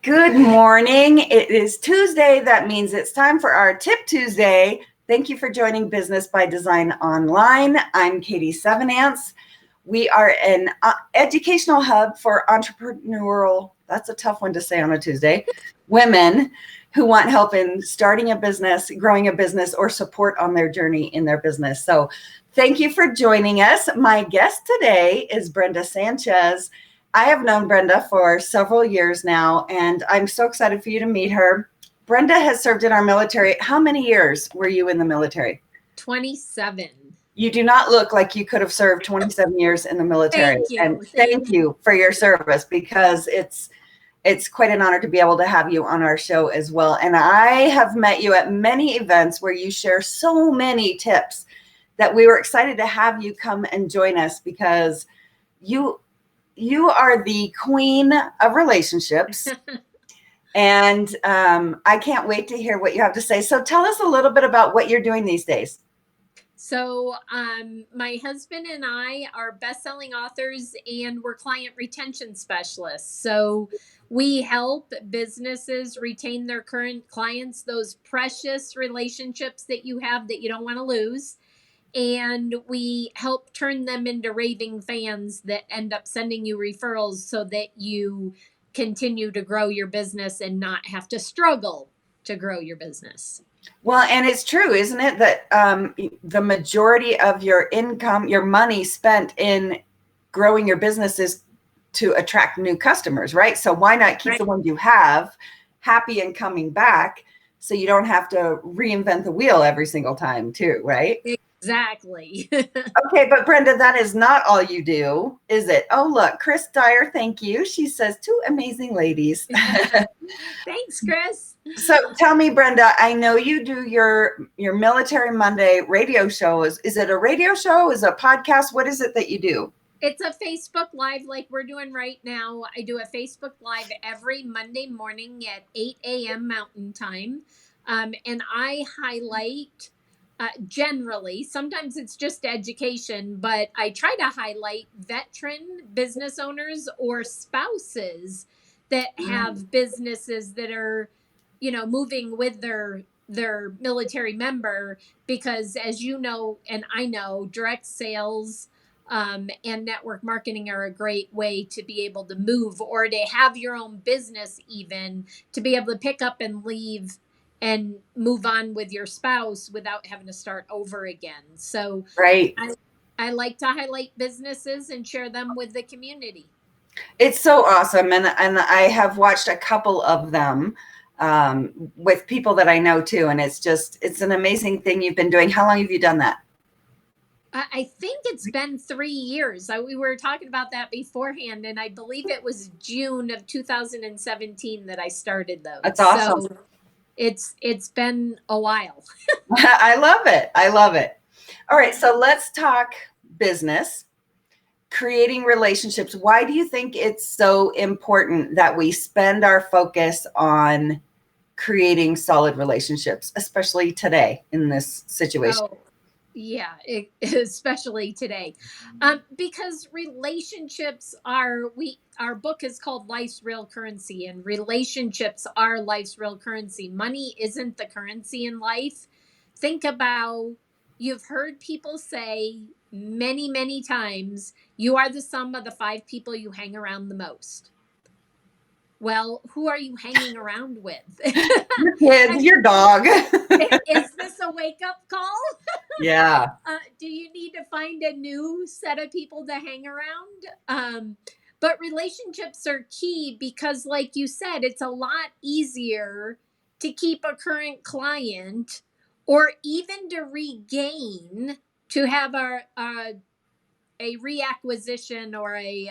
Good morning. It is Tuesday. That means it's time for our Tip Tuesday. Thank you for joining Business by Design Online. I'm Katie Sevenance. We are an educational hub for entrepreneurial, that's a tough one to say on a Tuesday, women who want help in starting a business, growing a business, or support on their journey in their business. So thank you for joining us. My guest today is Brenda Sanchez. I have known Brenda for several years now, and I'm so excited for you to meet her. Brenda has served in our military. How many years were you in the military? 27. You do not look like you could have served 27 years in the military. Thank you. And thank you for your service, because it's quite an honor to be able to have you on our show as well. And I have met you at many events where you share so many tips that we were excited to have you come and join us, because you are the queen of relationships. And I can't wait to hear what you have to say. So tell us a little bit about what you're doing these days. So my husband and I are best-selling authors, and we're client retention specialists. So we help businesses retain their current clients, those precious relationships that you have that you don't want to lose. And we help turn them into raving fans that end up sending you referrals so that you continue to grow your business and not have to struggle to grow your business. Well, and it's true, isn't it, that the majority of your income, your money spent in growing your business is to attract new customers, right? So why not keep the ones you have happy and coming back, so you don't have to reinvent the wheel every single time too, right? Exactly. Okay, but Brenda, that is not all you do, is it? Oh, look, Chris Dyer, thank you. She says, two amazing ladies. Thanks, Chris. So tell me, Brenda, I know you do your Military Monday radio show. Is it a radio show? Is it a podcast? What is it that you do? It's a Facebook Live like we're doing right now. I do a Facebook Live every Monday morning at 8 a.m. Mountain Time. And I highlight generally, sometimes it's just education, but I try to highlight veteran business owners or spouses that have businesses that are, moving with their military member, because as you know, and I know, direct sales and network marketing are a great way to be able to move, or to have your own business, even to be able to pick up and leave and move on with your spouse without having to start over again. So right. I like to highlight businesses and share them with the community. It's so awesome. And I have watched a couple of them with people that I know too. And it's an amazing thing you've been doing. How long have you done that? I think it's been 3 years. We were talking about that beforehand, and I believe it was June of 2017 that I started those. That's awesome. So it's been a while. I love it. I love it. All right, so let's talk business, creating relationships. Why do you think it's so important that we spend our focus on creating solid relationships, especially today in this situation? Oh. Yeah, especially today, because relationships are, our book is called Life's Real Currency, and relationships are life's real currency. Money isn't the currency in life. Think about, you've heard people say many, many times, you are the sum of the 5 people you hang around the most. Well, who are you hanging around with? Your kids, your dog. Is this a wake-up call? Yeah. Do you need to find a new set of people to hang around? But relationships are key, because, like you said, it's a lot easier to keep a current client, or even to regain, to have a reacquisition or a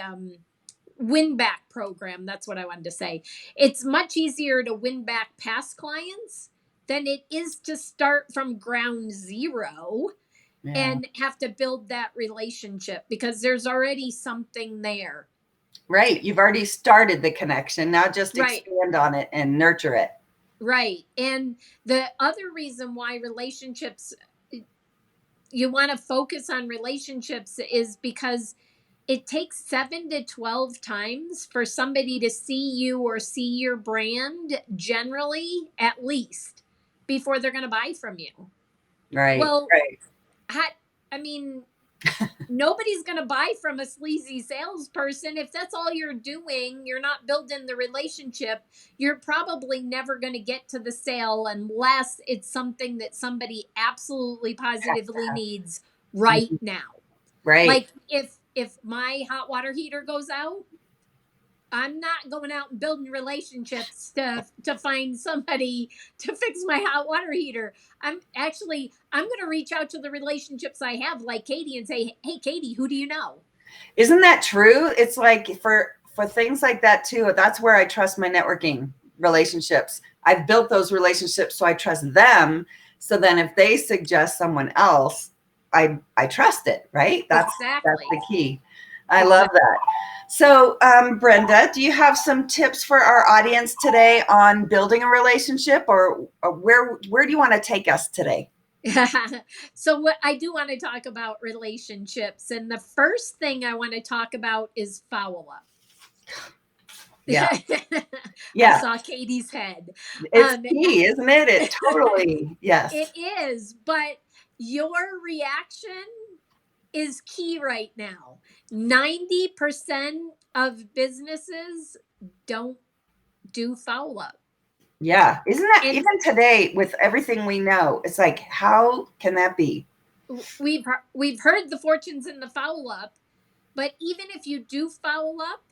win back program. That's what I wanted to say. It's much easier to win back past clients than it is to start from ground zero and have to build that relationship, because there's already something there. Right. You've already started the connection. Now just expand on it and nurture it. Right. And the other reason why relationships, you want to focus on relationships, is because it takes 7 to 12 times for somebody to see you or see your brand, generally, at least, before they're going to buy from you. Right. Well, Right. I mean, nobody's going to buy from a sleazy salesperson. If that's all you're doing, you're not building the relationship, you're probably never going to get to the sale unless it's something that somebody absolutely positively needs right Mhm. now. Right. Like if my hot water heater goes out, I'm not going out and building relationships to find somebody to fix my hot water heater. I'm going to reach out to the relationships I have, like Katie, and say, "Hey, Katie, who do you know?" Isn't that true? It's like for things like that too. That's where I trust my networking relationships. I've built those relationships, so I trust them. So then, if they suggest someone else, I trust it. Right? That's Exactly. the key. I love that. So, Brenda, do you have some tips for our audience today on building a relationship, or where do you want to take us today? So what I do want to talk about relationships, and the first thing I want to talk about is follow up. Yeah. I Yeah. saw Katie's head. It's key, isn't it? It totally, It yes. is, but your reaction is key right now. 90% of businesses don't do follow up. Yeah. Isn't that And even today with everything we know? It's like, how can that be? we've heard the fortunes in the follow up, but even if you do follow up,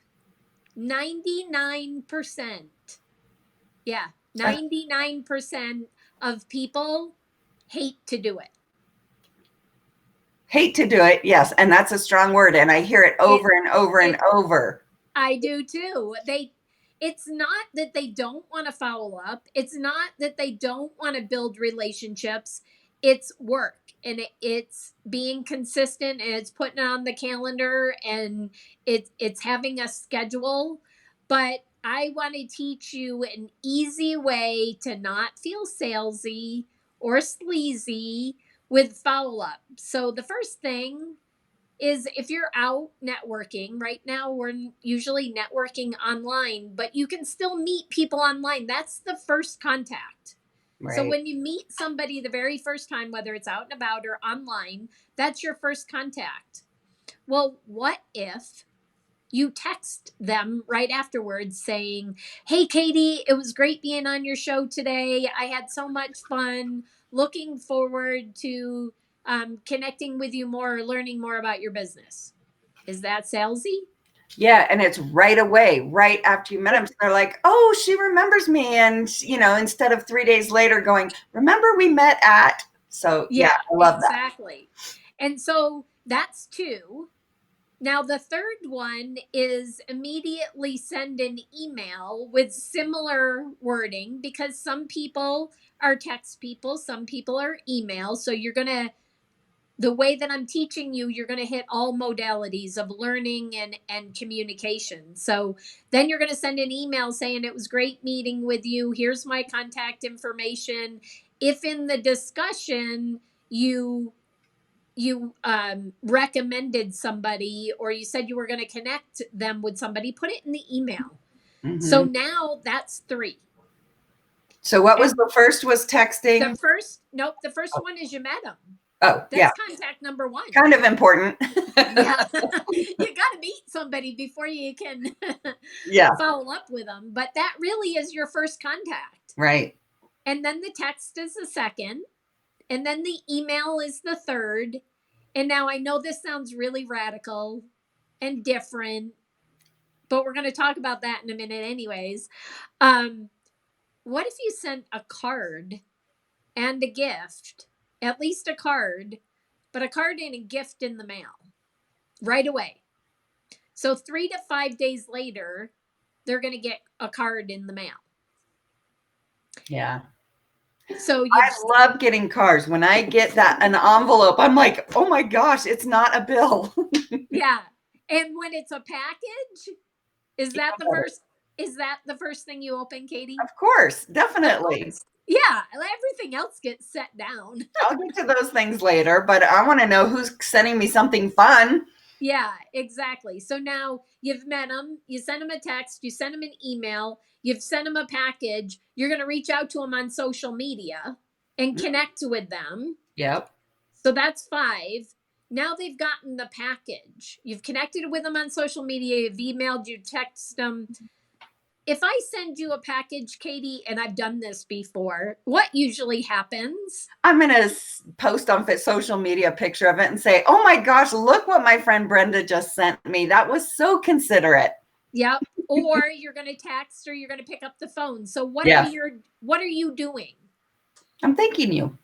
99%, yeah, I 99% of people hate to do it. hate to do it. Yes. And that's a strong word. And I hear it It over and over and it over. I do too. It's not that they don't want to follow up. It's not that they don't want to build relationships. It's work, and it's being consistent, and it's putting it on the calendar, and it's having a schedule. But I want to teach you an easy way to not feel salesy or sleazy with follow up. So the first thing is, if you're out networking right now, we're usually networking online, but you can still meet people online. That's the first contact. So Right. when you meet somebody the very first time, whether it's out and about or online, that's your first contact. Well, what if you text them right afterwards saying, "Hey, Katie, it was great being on your show today. I had so much fun. Looking forward to connecting with you more or learning more about your business." Is that salesy? Yeah. And it's right away, right after you met them. So they're like, oh, she remembers me. And, instead of 3 days later going, remember we met at. So, yeah, Yeah, I love that. exactly. And so that's two. Now, the third one is immediately send an email with similar wording, because some people are text people, some people are email. So the way that I'm teaching you, you're going to hit all modalities of learning and communication. So then you're going to send an email saying, "It was great meeting with you. Here's my contact information." If in the discussion you recommended somebody, or you said you were going to connect them with somebody, put it in the email. So Hmm. now that's three. So, what was And the first was texting? the first one is you met them. Oh, yeah. That's contact number one. Kind of important. Yeah. You got to meet somebody before you can Yeah. follow up with them. But that really is your first contact. Right. And then the text is the second. And then the email is the third. And now I know this sounds really radical and different, but we're going to talk about that in a minute, anyways. What if you sent a card and a gift, at least a card, but a card and a gift in the mail right away? So 3 to 5 days later, they're going to get a card in the mail. Yeah. So I you've, love getting cards. When I get an envelope, I'm like, oh my gosh, it's not a bill. yeah. And when it's a package, is that the first, thing you open, Katie? Of course, Of definitely. course. Yeah. Everything else gets set down. I'll get to those things later, but I want to know who's sending me something fun. Yeah, exactly. So now you've met them, you send them a text, you send them an email, you've sent them a package, you're going to reach out to them on social media and connect with them. Yep. So that's 5. Now they've gotten the package. You've connected with them on social media, you've emailed, you text them. If I send you a package, Katie, and I've done this before, what usually happens? I'm going to post on social media a picture of it and say, oh my gosh, look what my friend Brenda just sent me. That was so considerate. Yep. Or you're going to text or you're going to pick up the phone. So what are you doing? I'm thanking you.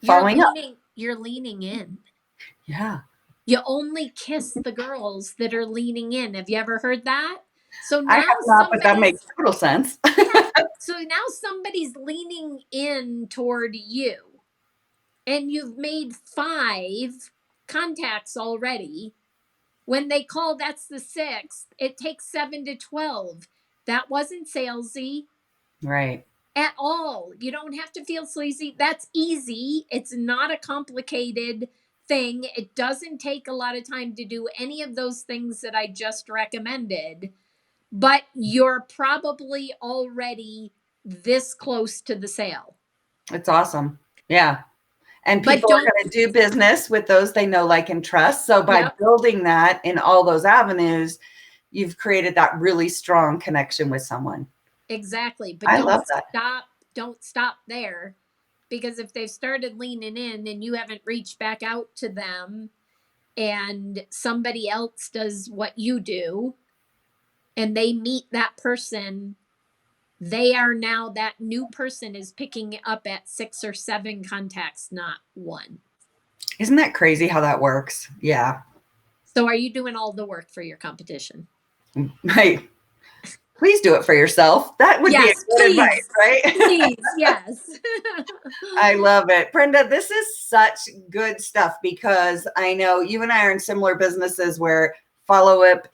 Following up. You're leaning in. Yeah. You only kiss the girls that are leaning in. Have you ever heard that? So now I have not, but that makes total sense. Yeah. So now somebody's leaning in toward you. And you've made 5 contacts already. When they call, that's the 6th. It takes 7 to 12. That wasn't salesy. Right. At all. You don't have to feel sleazy. That's easy. It's not a complicated thing. It doesn't take a lot of time to do any of those things that I just recommended. But you're probably already this close to the sale. It's awesome. Yeah. And people are going to do business with those they know, like, and trust. So by building that in all those avenues, you've created that really strong connection with someone. Exactly. But don't stop there, because if they've started leaning in and you haven't reached back out to them and somebody else does what you do and they meet that person, they are now, that new person is picking up at 6 or 7 contacts, not 1. Isn't that crazy how that works? Yeah. So are you doing all the work for your competition? Right. Please do it for yourself. That would be a good advice, right? Please, yes. I love it. Brenda, this is such good stuff, because I know you and I are in similar businesses where follow-up,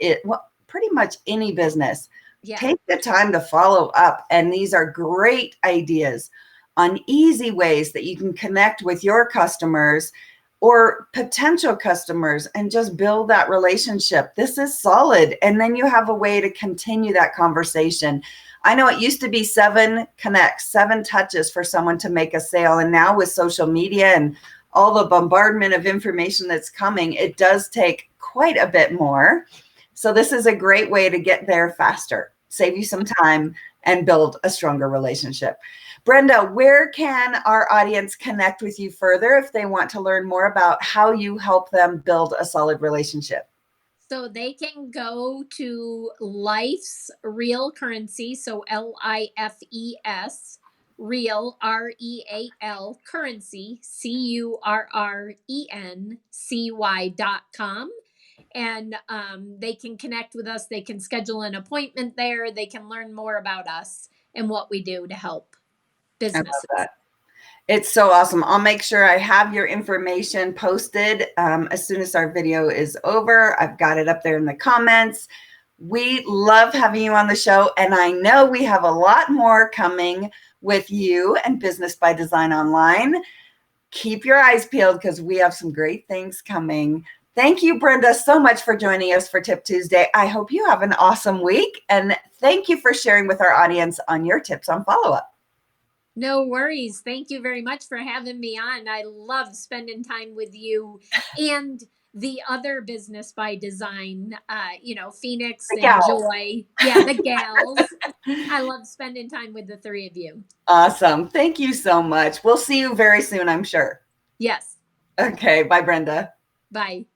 pretty much any business, take the time to follow up. And these are great ideas on easy ways that you can connect with your customers or potential customers and just build that relationship. This is solid. And then you have a way to continue that conversation. I know it used to be 7 connects, 7 touches for someone to make a sale. And now with social media and all the bombardment of information that's coming, it does take quite a bit more. So this is a great way to get there faster, save you some time, and build a stronger relationship. Brenda, where can our audience connect with you further if they want to learn more about how you help them build a solid relationship? So they can go to Life's Real Currency, so LIFES, Real, REAL, Currency, CURRENCY.com. And they can connect with us. They can schedule an appointment there. They can learn more about us and what we do to help businesses. I love that. It's so awesome. I'll make sure I have your information posted as soon as our video is over. I've got it up there in the comments. We love having you on the show, and I know we have a lot more coming with you and Business by Design Online. Keep your eyes peeled, because we have some great things coming. Thank you, Brenda, so much for joining us for Tip Tuesday. I hope you have an awesome week, and thank you for sharing with our audience on your tips on follow-up. No worries. Thank you very much for having me on. I love spending time with you and the other Business by Design, Phoenix and Joy. Yeah, the gals. I love spending time with the 3 of you. Awesome. Thank you so much. We'll see you very soon, I'm sure. Yes. Okay. Bye, Brenda. Bye.